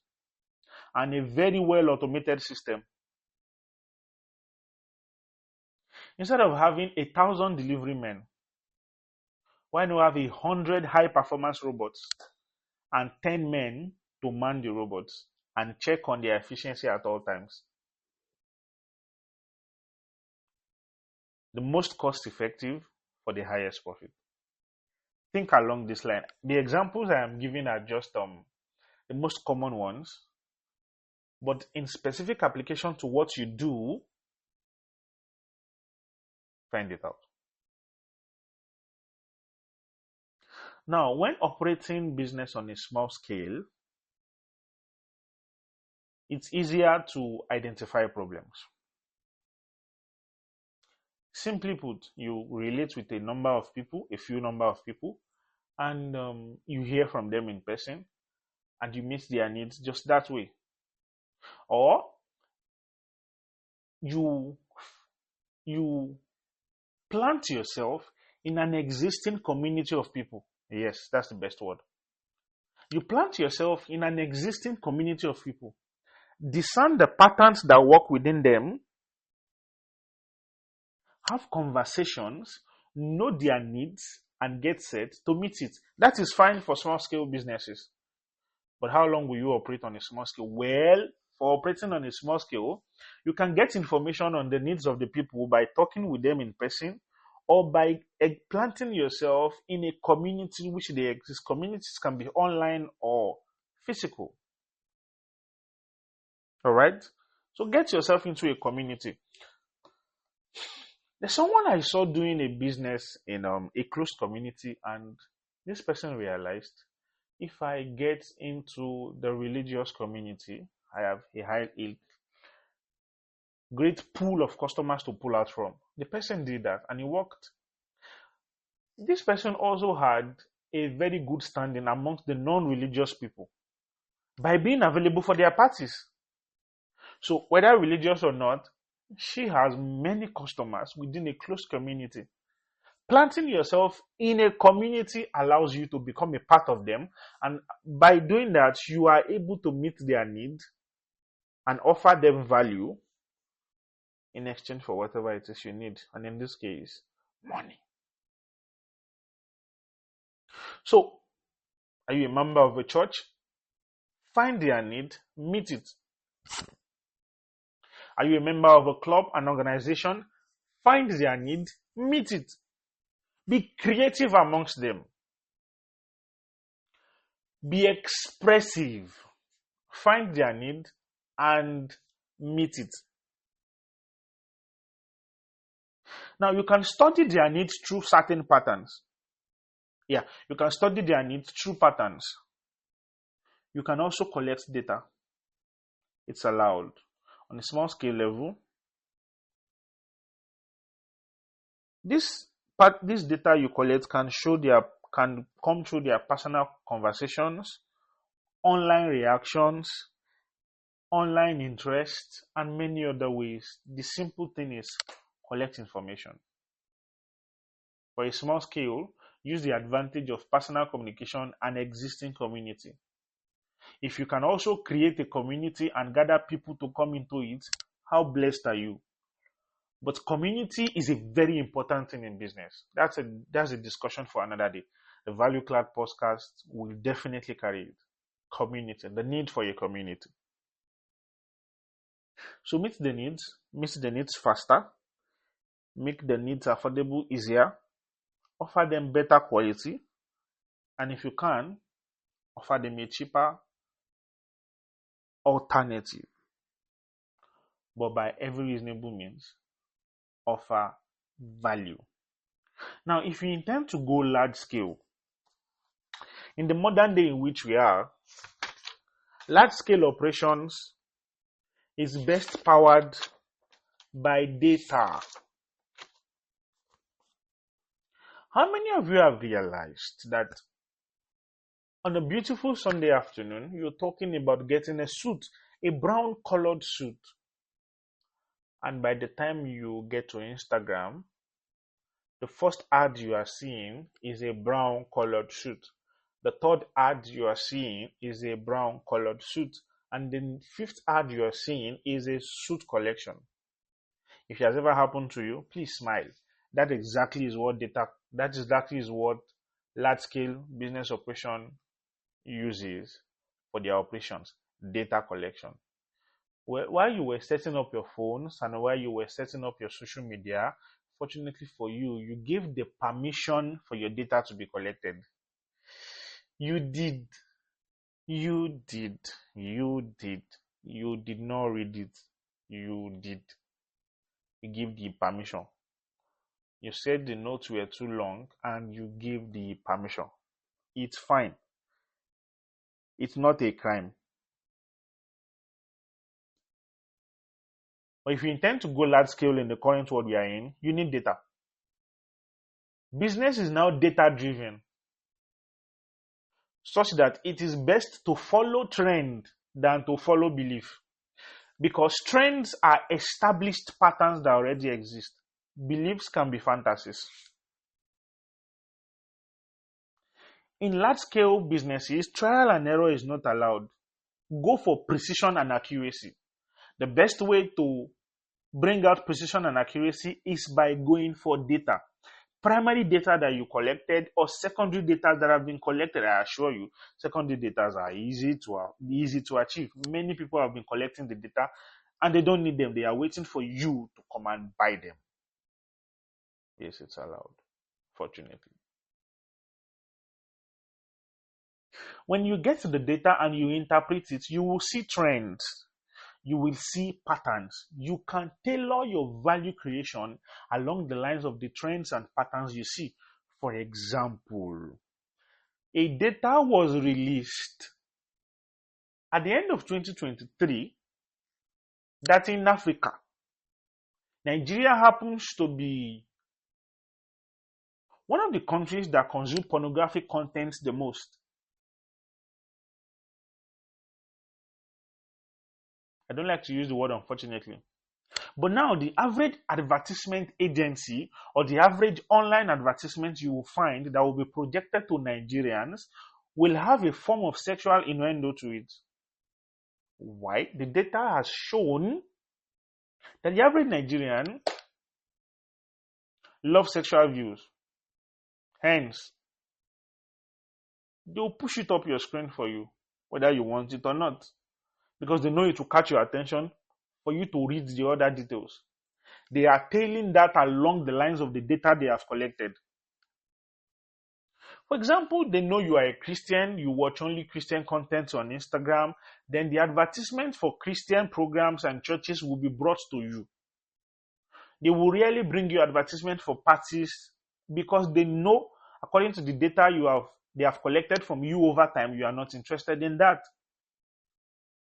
and a very well automated system? Instead of having 1,000 delivery men, why not have 100 high performance robots and 10 men to man the robots and check on their efficiency at all times? The most cost effective for the highest profit. Think along this line. The examples I am giving are just the most common ones, but in specific application to what you do, find it out. Now, when operating business on a small scale, it's easier to identify problems. Simply put, you relate with a number of people, a few number of people, and you hear from them in person, and you meet their needs just that way. Or you plant yourself in an existing community of people. Yes, that's the best word. You plant yourself in an existing community of people. Discern the patterns that work within them. Have conversations, know their needs, and get set to meet it. That is fine for small scale businesses. But how long will you operate on a small scale? Well, for operating on a small scale, you can get information on the needs of the people by talking with them in person or by planting yourself in a community which they exist. Communities can be online or physical. All right? So get yourself into a community. There's someone I saw doing a business in a closed community, and this person realized, if I get into the religious community, I have a great pool of customers to pull out from. The person did that and it worked. This person also had a very good standing amongst the non-religious people by being available for their parties. So whether religious or not, she has many customers within a closed community. Planting yourself in a community allows you to become a part of them, and by doing that, you are able to meet their needs and offer them value in exchange for whatever it is you need, and in this case, money. So, are you a member of a church? Find their need, meet it. Are you a member of a club, an organization? Find their need, meet it. Be creative amongst them. Be expressive. Find their need and meet it. Now, you can study their needs through certain patterns. Yeah, you can study their needs through patterns. You can also collect data. It's allowed. on a small scale level, this data you collect can come through their personal conversations, online reactions, online interest, and many other ways. The simple thing is collect information. For a small scale, use the advantage of personal communication and existing community. If you can also create a community and gather people to come into it, how blessed are you? But community is a very important thing in business. That's a discussion for another day. The Value Cloud podcast will definitely carry it. Community, the need for a community. So meet the needs faster, make the needs affordable easier, offer them better quality, and if you can, offer them a cheaper alternative. But by every reasonable means, offer value. Now, if you intend to go large scale, in the modern day in which we are, large scale operations is best powered by data. How many of you have realized that on a beautiful Sunday afternoon, you're talking about getting a suit, a brown colored suit, and by the time you get to Instagram, the first ad you are seeing is a brown colored suit. The third ad you are seeing is a brown colored suit. And the fifth ad you are seeing is a suit collection. If it has ever happened to you, please smile. That exactly is what large scale business operation uses for their operations. Data collection. While you were setting up your phones and while you were setting up your social media, fortunately for you, you gave the permission for your data to be collected. You did not read it. You gave the permission. You said the notes were too long and you gave the permission. It's fine. It's not a crime. But if you intend to go large scale in the current world we are in, you need data. Business is now data driven, such that it is best to follow trend than to follow belief. Because trends are established patterns that already exist. Beliefs can be fantasies. In large-scale businesses, trial and error is not allowed. Go for precision and accuracy. The best way to bring out precision and accuracy is by going for data. Primary data that you collected or secondary data that have been collected. I assure you, secondary data are easy to achieve. Many people have been collecting the data and they don't need them. They are waiting for you to come and buy them. Yes, it's allowed, fortunately. When you get to the data and you interpret it, you will see trends. You will see patterns. You can tailor your value creation along the lines of the trends and patterns you see. For example, a data was released at the end of 2023 that in Africa, Nigeria happens to be one of the countries that consume pornographic content the most. I don't like to use the word unfortunately. But now the average advertisement agency or the average online advertisement you will find that will be projected to Nigerians will have a form of sexual innuendo to it. Why? The data has shown that the average Nigerian loves sexual views. Hence, they'll push it up your screen for you, whether you want it or not. Because they know it will catch your attention for you to read the other details. They are tailing that along the lines of the data they have collected. For example, they know you are a Christian, you watch only Christian content on Instagram, then the advertisement for Christian programs and churches will be brought to you. They will rarely bring you advertisement for parties because they know, according to the data they have collected from you over time, you are not interested in that.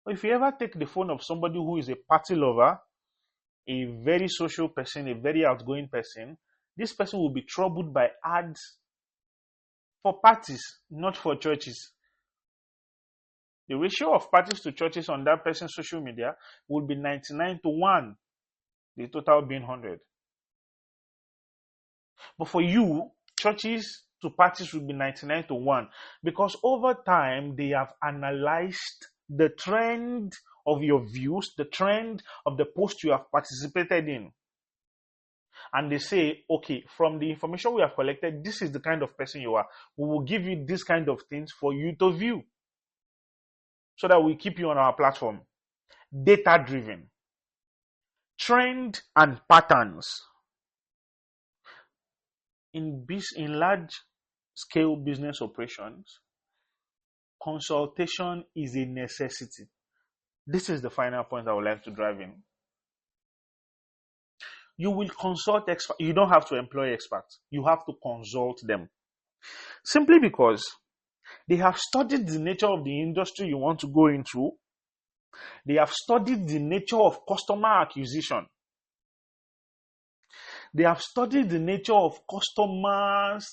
But if you ever take the phone of somebody who is a party lover, a very social person, a very outgoing person, this person will be troubled by ads for parties, not for churches. The ratio of parties to churches on that person's social media would be 99 to 1, the total being 100. But for you, churches to parties will be 99 to 1, because over time they have analyzed the trend of your views, the trend of the post you have participated in. And they say, okay, from the information we have collected, this is the kind of person you are. We will give you this kind of things for you to view, so that we keep you on our platform. Data driven. Trend and patterns. In large scale business operations, consultation is a necessity. This is the final point I would like to drive in. You will consult experts. You don't have to employ experts. You have to consult them. Simply because they have studied the nature of the industry you want to go into. They have studied the nature of customer acquisition. They have studied the nature of customers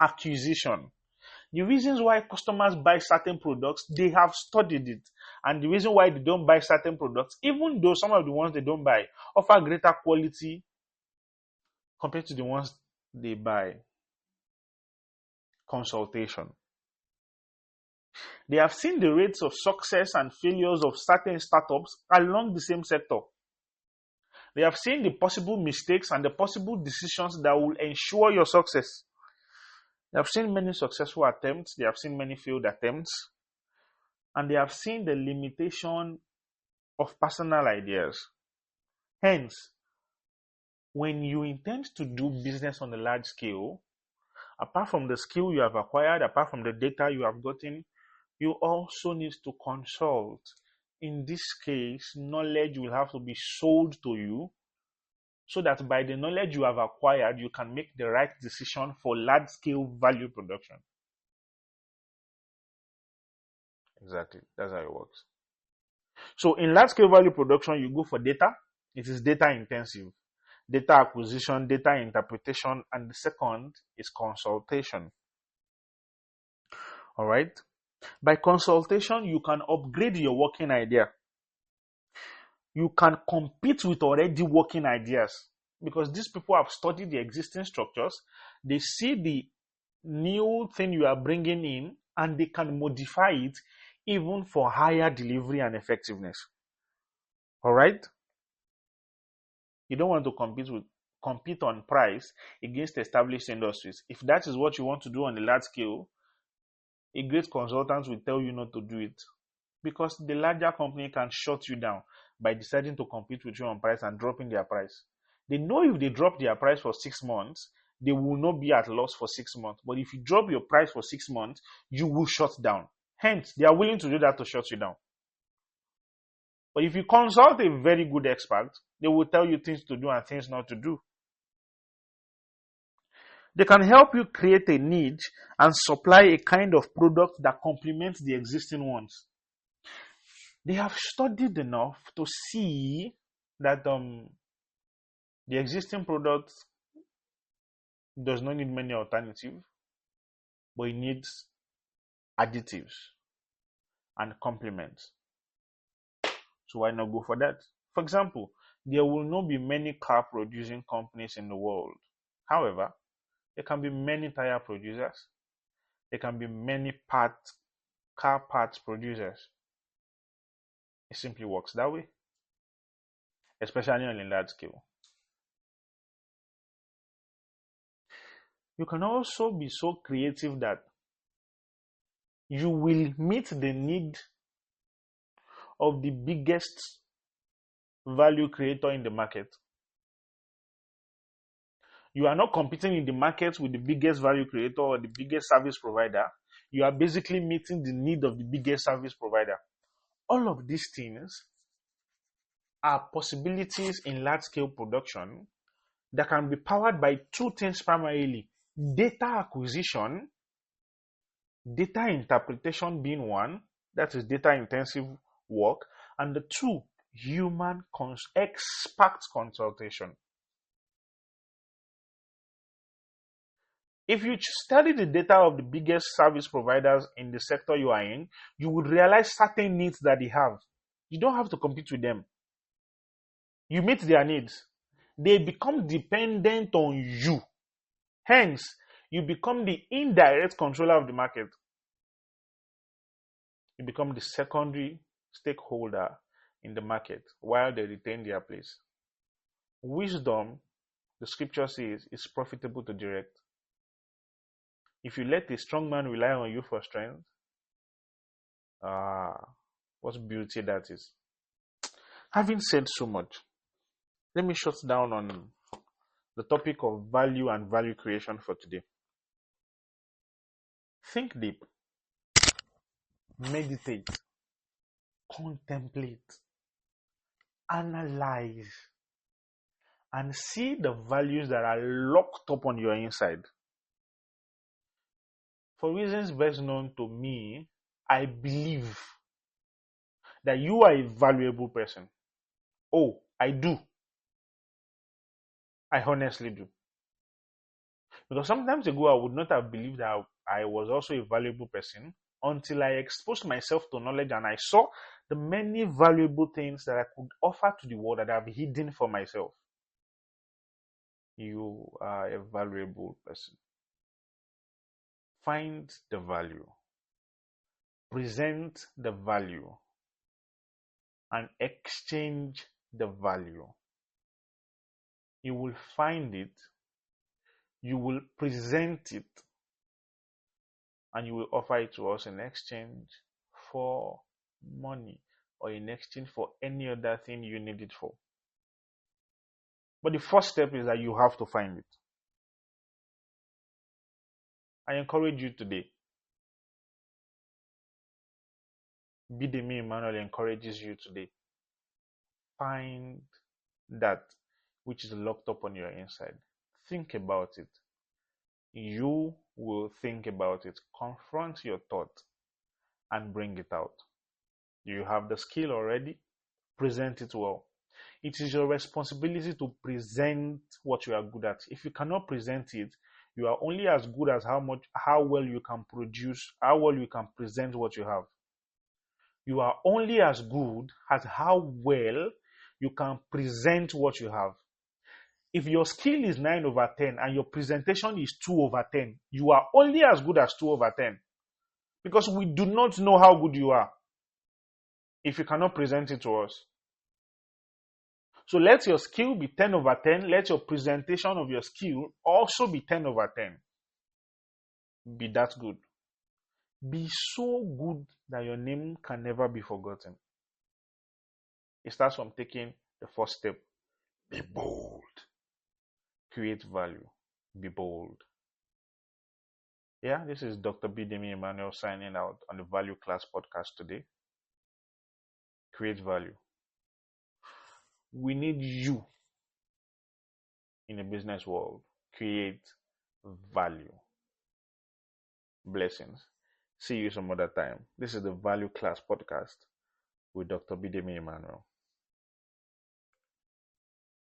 acquisition. The reasons why customers buy certain products, they have studied it. And the reason why they don't buy certain products, even though some of the ones they don't buy offer greater quality compared to the ones they buy. Consultation. They have seen the rates of success and failures of certain startups along the same sector. They have seen the possible mistakes and the possible decisions that will ensure your success. They have seen many successful attempts. They have seen many failed attempts. And they have seen the limitation of personal ideas. Hence, when you intend to do business on a large scale, apart from the skill you have acquired, apart from the data you have gotten, you also need to consult. In this case, knowledge will have to be sold to you, so that by the knowledge you have acquired, you can make the right decision for large-scale value production. Exactly. That's how it works. So in large-scale value production, you go for data. It is data intensive. Data acquisition, data interpretation, and the second is consultation. All right? By consultation, you can upgrade your working idea. You can compete with already working ideas, because these people have studied the existing structures. They see the new thing you are bringing in, and they can modify it even for higher delivery and effectiveness. All right? You don't want to compete on price against established industries. If that is what you want to do on a large scale, a great consultant will tell you not to do it, because the larger company can shut you down by deciding to compete with you on price and dropping their price. They know if they drop their price for 6 months, they will not be at loss for 6 months. But if you drop your price for 6 months, you will shut down. Hence, they are willing to do that to shut you down. But if you consult a very good expert, they will tell you things to do and things not to do. They can help you create a niche and supply a kind of product that complements the existing ones. They have studied enough to see that the existing product does not need many alternatives, but it needs additives and complements. So why not go for that? For example, there will not be many car producing companies in the world. However, there can be many tire producers. There can be many car parts producers. It simply works that way, especially on a large scale. You can also be so creative that you will meet the need of the biggest value creator in the market. You are not competing in the market with the biggest value creator or the biggest service provider. You are basically meeting the need of the biggest service provider. All of these things are possibilities in large-scale production that can be powered by two things primarily: data acquisition, data interpretation being one, that is data intensive work. And the two, human expert consultation. If you study the data of the biggest service providers in the sector you are in, you would realize certain needs that they have. You don't have to compete with them. You meet their needs. They become dependent on you. Hence, you become the indirect controller of the market. You become the secondary stakeholder in the market while they retain their place. Wisdom, the scripture says, is profitable to direct. If you let a strong man rely on you for strength, what beauty that is. Having said so much, let me shut down on the topic of value and value creation for today. Think deep, meditate, contemplate, analyze, and see the values that are locked up on your inside. For reasons best known to me, I believe that you are a valuable person. Oh, I do. I honestly do. Because sometimes ago, I would not have believed that I was also a valuable person until I exposed myself to knowledge and I saw the many valuable things that I could offer to the world that I've hidden for myself. You are a valuable person. Find the value, present the value, and exchange the value. You will find it, you will present it, and you will offer it to us in exchange for money or in exchange for any other thing you need it for. But the first step is that you have to find it. I encourage you today. Bidemi Emmanuel encourages you today. Find that which is locked up on your inside. Think about it. You will think about it. Confront your thought and bring it out. You have the skill already. Present it well. It is your responsibility to present what you are good at. If you cannot present it, you are only as good as how well you can produce, how well you can present what you have. You are only as good as how well you can present what you have. If your skill is 9/10 and your presentation is 2/10, you are only as good as 2/10. Because we do not know how good you are if you cannot present it to us. So let your skill be 10/10. Let your presentation of your skill also be 10/10. Be that good. Be so good that your name can never be forgotten. It starts from taking the first step. Be bold. Create value. Be bold. Yeah, this is Dr. Bidemi Emmanuel signing out on the Value Class podcast today. Create value. We need you in the business world. Create value. Blessings. See you some other time. This is the Value Class podcast with Dr. Bidemi Emmanuel.